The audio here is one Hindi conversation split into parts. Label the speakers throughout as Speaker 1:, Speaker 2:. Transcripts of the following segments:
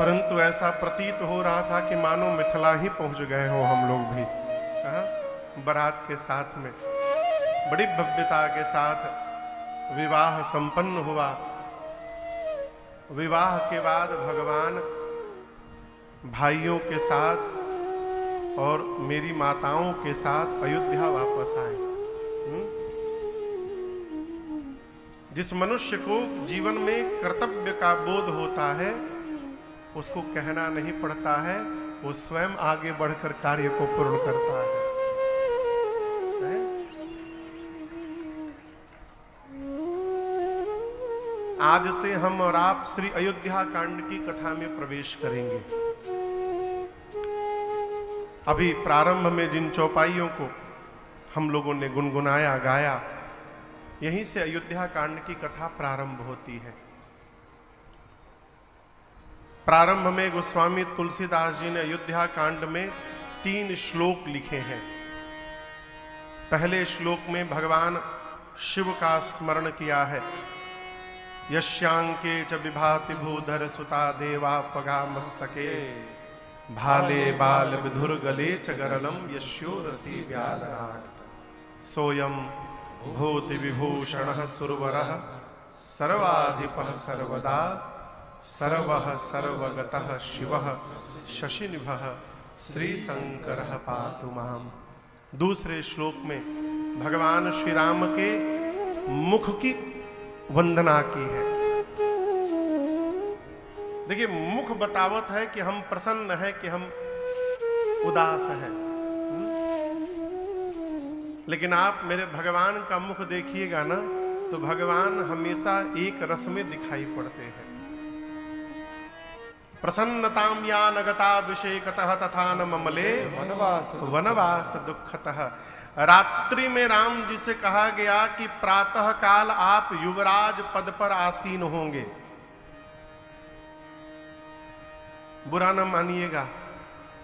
Speaker 1: परंतु ऐसा प्रतीत हो रहा था कि मानो मिथिला ही पहुंच गए हो हम लोग भी। बारात के साथ में बड़ी भव्यता के साथ विवाह संपन्न हुआ। विवाह के बाद भगवान भाइयों के साथ और मेरी माताओं के साथ अयोध्या वापस आए। जिस मनुष्य को जीवन में कर्तव्य का बोध होता है उसको कहना नहीं पड़ता है, वो स्वयं आगे बढ़कर कार्य को पूर्ण करता है। आज से हम और आप श्री अयोध्या कांड की कथा में प्रवेश करेंगे। अभी प्रारंभ में जिन चौपाइयों को हम लोगों ने गुनगुनाया गाया, यहीं से अयोध्या कांड की कथा प्रारंभ होती है। प्रारंभ में गोस्वामी तुलसीदास जी ने अयोध्या कांड में 3 श्लोक लिखे हैं। पहले श्लोक में भगवान शिव का स्मरण किया है। यस्यांके च विभाति भूधर सुता देवा पगा मस्तके भाले बाल विधुर गले च गरलम यस्योरसी व्यालराट सोयम भूति विभूषण सुरवरः सर्वाधिपः सर्वदा सर्वः सर्वगतः शिवः शशिनिभः श्री शंकरः पातु माम। दूसरे श्लोक में भगवान श्री राम के मुख की वंदना की है। देखिए, मुख बतावत है कि हम प्रसन्न हैं कि हम उदास हैं। लेकिन आप मेरे भगवान का मुख देखिएगा ना, तो भगवान हमेशा एक रस में दिखाई पड़ते हैं। प्रसन्नताम या नगता विषेकतः तथा न ममले वनवास दुखतः। रात्रि में राम जी से कहा गया कि प्रातः काल आप युवराज पद पर आसीन होंगे। बुरा न मानिएगा,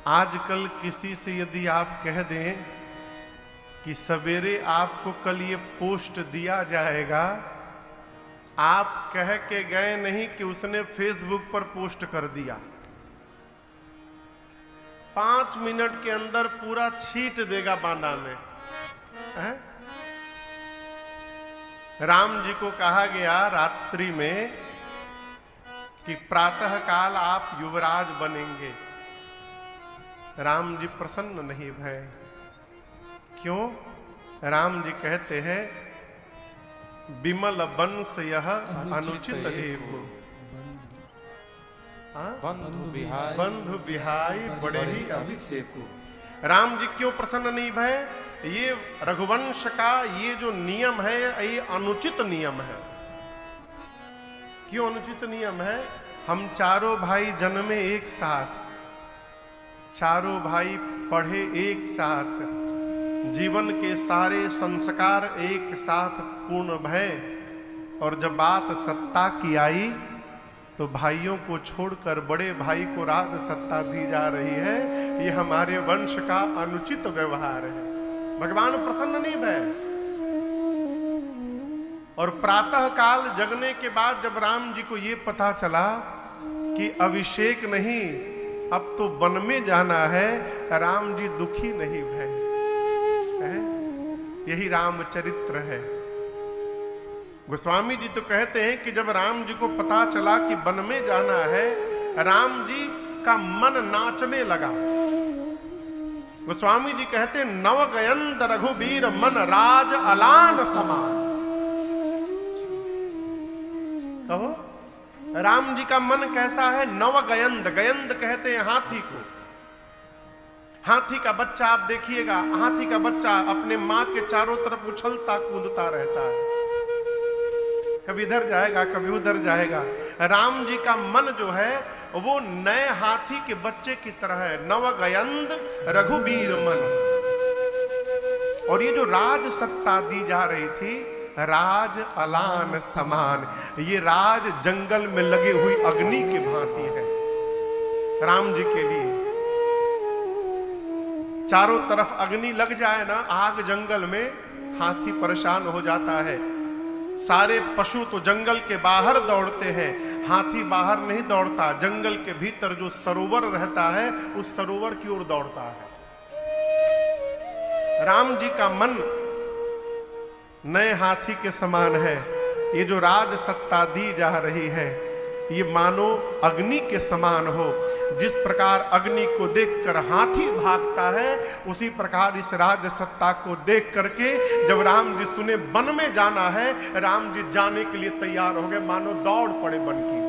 Speaker 1: आजकल किसी से यदि आप कह दें कि सवेरे आपको कल ये पोस्ट दिया जाएगा, आप कह के गए नहीं कि उसने फेसबुक पर पोस्ट कर दिया, 5 मिनट के अंदर पूरा छीट देगा बांदा में। राम जी को कहा गया रात्रि में कि प्रातः काल आप युवराज बनेंगे। राम जी प्रसन्न नहीं भय। क्यों? राम जी कहते हैं विमल वंश यह अनुचित हेतु बंधु बिहाई बड़े ही अभिषेकु। राम जी क्यों प्रसन्न नहीं भय? ये रघुवंश का ये जो नियम है ये अनुचित नियम है। क्यों अनुचित नियम है? हम चारों भाई जन्मे एक साथ, चारों भाई पढ़े एक साथ, जीवन के सारे संस्कार एक साथ पूर्ण भय, और जब बात सत्ता की आई तो भाइयों को छोड़कर बड़े भाई को राज सत्ता दी जा रही है। ये हमारे वंश का अनुचित व्यवहार है। भगवान प्रसन्न नहीं भय। और प्रातः काल जगने के बाद जब राम जी को ये पता चला कि अभिषेक नहीं, अब तो वन में जाना है, राम जी दुखी नहीं भय। यही रामचरित्र है। गोस्वामी जी तो कहते हैं कि जब राम जी को पता चला कि वन में जाना है, राम जी का मन नाचने लगा। गोस्वामी जी कहते हैं नव गयंत रघुबीर मन राज अलान समान। कहो, राम जी का मन कैसा है? नव गयंत। गयंत कहते हैं हाथी को। हाथी का बच्चा आप देखिएगा, हाथी का बच्चा अपने मां के चारों तरफ उछलता कूदता रहता है, कभी इधर जाएगा कभी उधर जाएगा। राम जी का मन जो है वो नए हाथी के बच्चे की तरह है। नवगयंद रघुबीर मन। और ये जो राज सत्ता दी जा रही थी, राज अलान समान, ये राज जंगल में लगे हुई अग्नि की भांति है राम जी के लिए। चारों तरफ अग्नि लग जाए ना, आग जंगल में, हाथी परेशान हो जाता है। सारे पशु तो जंगल के बाहर दौड़ते हैं, हाथी बाहर नहीं दौड़ता, जंगल के भीतर जो सरोवर रहता है उस सरोवर की ओर दौड़ता है। राम जी का मन नए हाथी के समान है। ये जो राज सत्ता दी जा रही है ये मानो अग्नि के समान हो। जिस प्रकार अग्नि को देखकर हाथी भागता है, उसी प्रकार इस राज सत्ता को देख करके जब राम जी सुने वन में जाना है, राम जी जाने के लिए तैयार हो गए, मानो दौड़ पड़े वन की।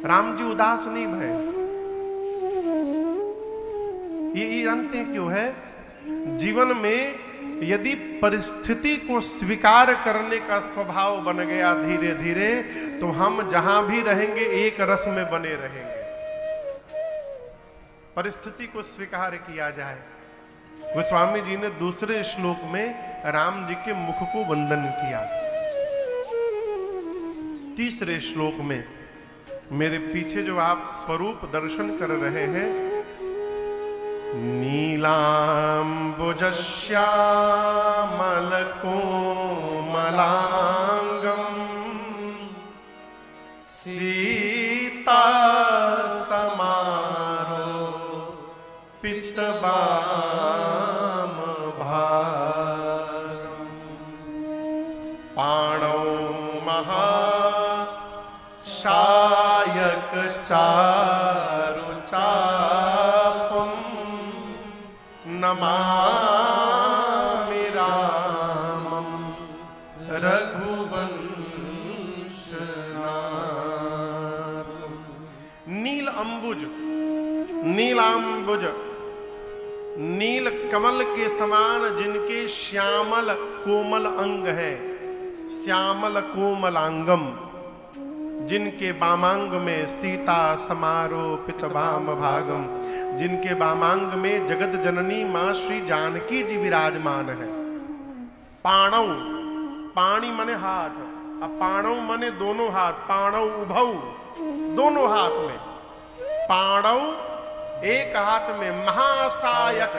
Speaker 1: राम जी उदास नहीं भय। ये जानते हैं क्यों है? जीवन में यदि परिस्थिति को स्वीकार करने का स्वभाव बन गया धीरे धीरे, तो हम जहां भी रहेंगे एक रस में बने रहेंगे। परिस्थिति को स्वीकार किया जाए। गोस्वामी जी ने दूसरे श्लोक में राम जी के मुख को वंदन किया। तीसरे श्लोक में मेरे पीछे जो आप स्वरूप दर्शन कर रहे हैं, नीलाम्बुजश्यामलकोमलांगं सीता समारोपितवाम भागं पाणौ महाशायक चारुचापं नमामि रामं रघुवंशनाथं। नील अंबुज, नीलांबुज, नील कमल के समान जिनके श्यामल कोमल अंग है, श्यामल कोमलांगम, जिनके वामांग में सीता समारोपित वाम भागम, जिनके वामांग में जगत जननी मां श्री जानकी जी विराजमान है। पाणौ, पाणी मने हाथ, अब पाणौ मने दोनों हाथ, पाणौ उभौ, दोनों हाथ में। पाणौ एक हाथ में महासायक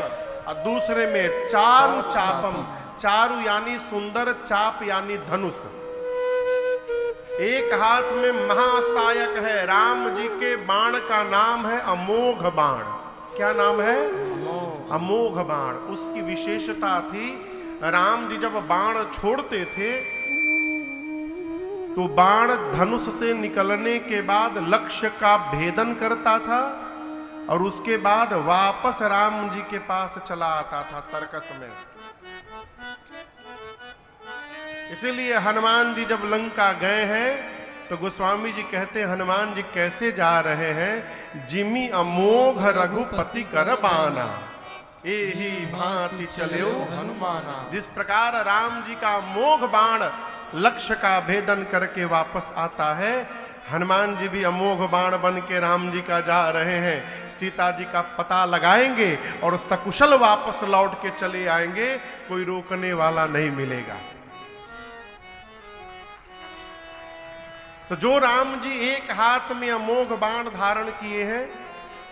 Speaker 1: और दूसरे में चारु चापम, चारु यानी सुंदर, चाप यानी धनुष। एक हाथ में महासायक है। राम जी के बाण का नाम है अमोघ बाण। क्या नाम है? अमोघ बाण। उसकी विशेषता थी, राम जी जब बाण छोड़ते थे तो बाण धनुष से निकलने के बाद लक्ष्य का भेदन करता था और उसके बाद वापस राम जी के पास चला आता था तर्कस में। इसीलिए हनुमान जी जब लंका गए हैं तो गोस्वामी जी कहते हैं हनुमान जी कैसे जा रहे हैं? जिमी अमोघ रघुपति कर बाना, एही भांति चलो हनुमाना। जिस प्रकार राम जी का अमोघ बाण लक्ष्य का भेदन करके वापस आता है, हनुमान जी भी अमोघ बाण बन के राम जी का जा रहे हैं। सीता जी का पता लगाएंगे और सकुशल वापस लौट के चले आएंगे, कोई रोकने वाला नहीं मिलेगा। तो जो राम जी एक हाथ में अमोघ बाण धारण किए हैं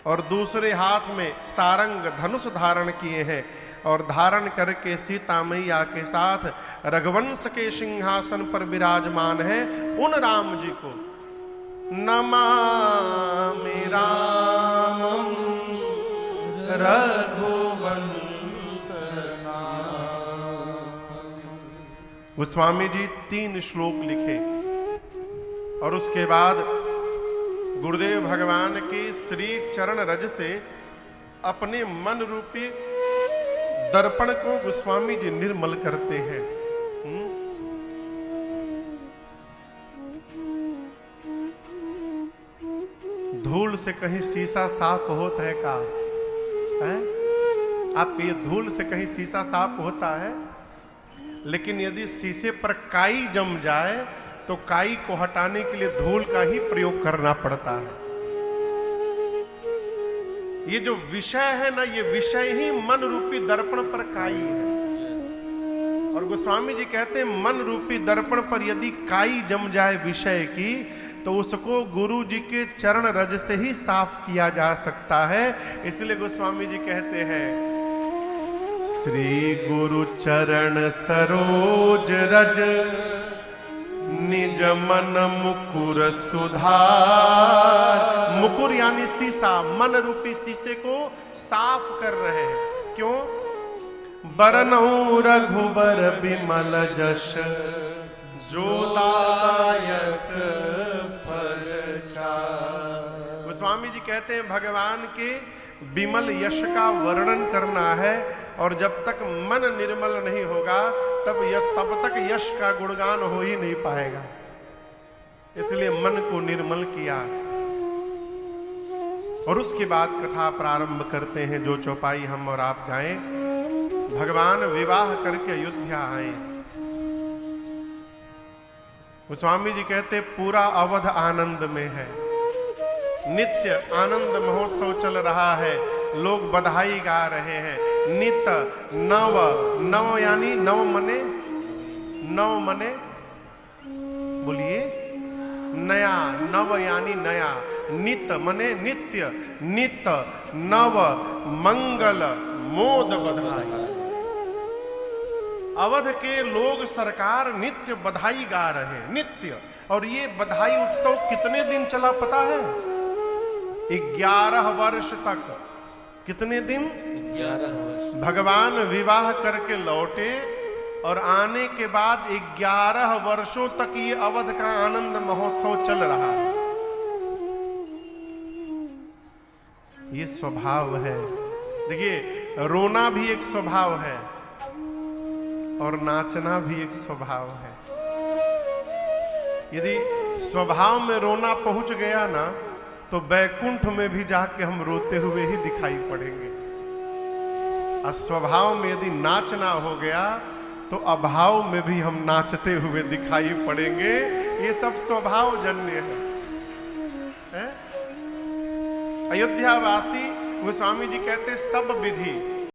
Speaker 1: और दूसरे हाथ में सारंग धनुष धारण किए हैं और धारण करके सीता मैया के साथ रघुवंश के सिंहासन पर विराजमान है, उन राम जी को नमामि रामं रघुवंशनाथं। गोस्वामी जी 3 श्लोक लिखे और उसके बाद गुरुदेव भगवान के श्री चरण रज से अपने मन रूपी दर्पण को गोस्वामी जी निर्मल करते हैं। धूल से कहीं शीशा साफ होता है का? है? आपके ये धूल से कहीं शीशा साफ होता है? लेकिन यदि शीशे पर काई जम जाए तो काई को हटाने के लिए धूल का ही प्रयोग करना पड़ता है। ये जो विषय है ना, ये विषय ही मन रूपी दर्पण पर काई है। और गोस्वामी जी कहते हैं मन रूपी दर्पण पर यदि काई जम जाए विषय की, तो उसको गुरु जी के चरण रज से ही साफ किया जा सकता है। इसलिए गोस्वामी जी कहते हैं श्री गुरु चरण सरोज रज निज मन मुकुर सुधार। मुकुर यानी शीशा, मन रूपी शीशे को साफ कर रहे हैं। क्यों? बरनऊ रघुबर बिमल जश जो दायक फल चार। गोस्वामी जी कहते हैं भगवान के विमल यश का वर्णन करना है, और जब तक मन निर्मल नहीं होगा तब तक यश का गुणगान हो ही नहीं पाएगा। इसलिए मन को निर्मल किया, और उसके बाद कथा प्रारंभ करते हैं, जो चौपाई हम और आप गाएं। भगवान विवाह करके अयोध्या आए। गोस्वामी जी कहते पूरा अवध आनंद में है, नित्य आनंद महोत्सव चल रहा है, लोग बधाई गा रहे हैं। नित नव, नव यानी नव मने बोलिए नया, नव यानी नया, नित मने नित्य, नित नव मंगल मोद बधाई। अवध के लोग सरकार नित्य बधाई गा रहे हैं, नित्य। और ये बधाई उत्सव कितने दिन चला पता है? 11 वर्ष तक। कितने दिन?
Speaker 2: 11 वर्ष।
Speaker 1: भगवान विवाह करके लौटे और आने के बाद 11 वर्षों तक ये अवध का आनंद महोत्सव चल रहा है। ये स्वभाव है। देखिए, रोना भी एक स्वभाव है और नाचना भी एक स्वभाव है। यदि स्वभाव में रोना पहुंच गया ना, तो बैकुंठ में भी जाके हम रोते हुए ही दिखाई पड़ेंगे। और स्वभाव में यदि नाचना हो गया तो अभाव में भी हम नाचते हुए दिखाई पड़ेंगे। ये सब स्वभाव जन्य है? अयोध्यावासी गोस्वामी जी कहते सब विधि